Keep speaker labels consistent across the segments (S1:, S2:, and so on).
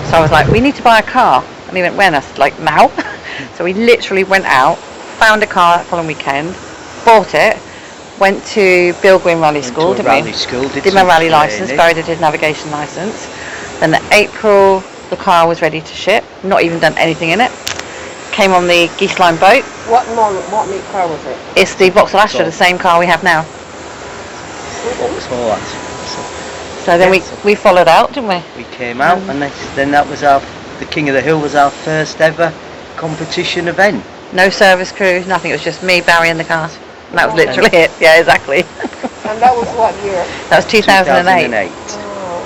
S1: So I was like, we need to buy a car. And he went, when? I said, like, now? So we literally went out, found a car that following weekend, bought it, went to Bill Gwyn Rally School, did my rally licence, Barry did his navigation licence. Then in April, the car was ready to ship, not even done anything in it. Came on the Geese Line boat.
S2: What make car was it?
S1: It's the Vauxhall Astra, the same car we have now.
S3: What was all that?
S1: So then we followed out, didn't we?
S3: We came out, and then that was the King of the Hill was our first ever competition event.
S1: No service crew, nothing. It was just me, Barry, and the cars. And that was literally it. Yeah, exactly.
S2: And that was what year?
S1: That was 2008.
S2: Oh.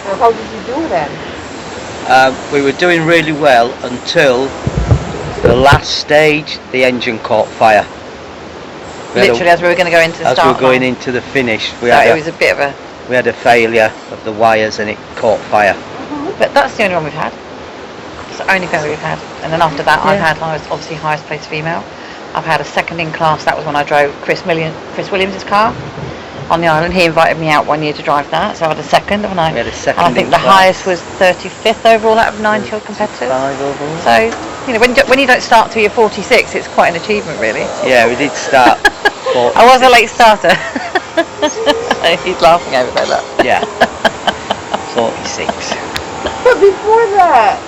S2: And how did you do then?
S3: We were doing really well until the last stage. The engine caught fire.
S1: Literally, as we were going to go into the start.
S3: As we were going into the finish,
S1: it was a bit of a.
S3: We had a failure of the wires, and it caught fire.
S1: But that's the only one we've had. It's the only failure we've had. And then after that, I was obviously highest placed female. I've had a second in class. That was when I drove Chris Williams' car on the island. He invited me out one year to drive that, so I had a second.
S3: We had a second.
S1: And I think the highest was 35th overall out of 90 odd competitors.
S3: 5 overall.
S1: So when you don't start till you're 46, it's quite an achievement, really.
S3: Yeah, we did start.
S1: I was a late starter. He's laughing over there. Look.
S3: Yeah. 46.
S2: But before that,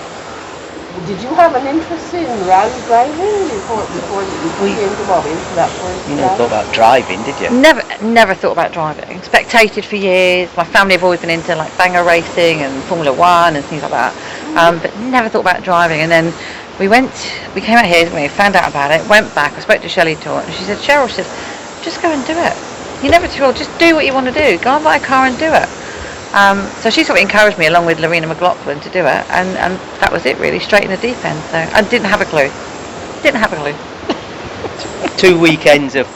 S2: did you have an interest in rally driving before you came to that point?
S3: You never thought about driving, did you?
S1: Never thought about driving. Spectated for years. My family have always been into like banger racing and Formula One and things like that. But never thought about driving. And then we came out here, we found out about it, went back, I spoke to Shelley Tort, and she said, Cheryl, she said, just go and do it. You're never too old, just do what you want to do. Go and buy a car and do it. So she sort of encouraged me along with Lorena McLaughlin to do it, and that was it really, straight in the deep end. So I didn't have a clue.
S3: 2 weekends of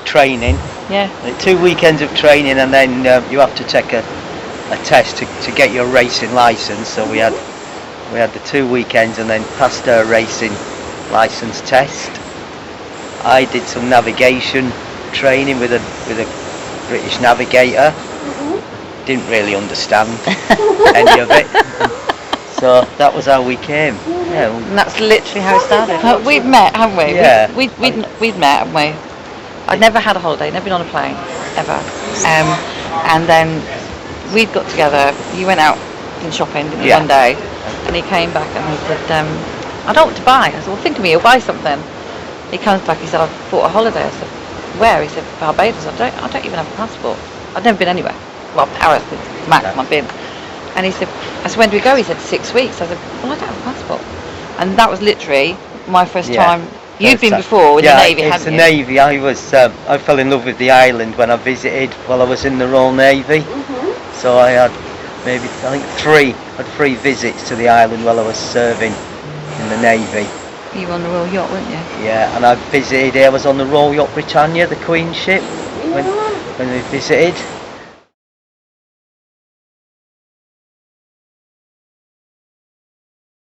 S3: training.
S1: Yeah.
S3: 2 weekends of training, and then you have to take a test to get your racing license. So we had the 2 weekends, and then passed our racing license test. I did some navigation training with a British navigator. Didn't really understand any of it. So that was how we came. Yeah.
S1: And that's literally how it started. We've met, haven't we?
S3: Yeah.
S1: We've met, haven't we? I'd never had a holiday, never been on a plane, ever. And then we got together, you went out in shopping one day, and he came back and he said, I don't know what to buy. I said, well, think of me, you'll buy something. He comes back, he said, I've bought a holiday. I said, where? He said, Barbados. I don't even have a passport. I've never been anywhere. Well, Paris was max I've been. And he said, I said, when do we go? He said, 6 weeks. I said, well, I don't have a passport. And that was literally my first time. You'd been before with the Navy, hadn't you?
S3: Yeah, it's the Navy. I fell in love with the island when I visited while I was in the Royal Navy. So I had I think 3 visits to the island while I was serving in the Navy.
S1: You were on the Royal Yacht, weren't you?
S3: Yeah, and I was on the Royal Yacht Britannia, the Queen's ship, when we visited.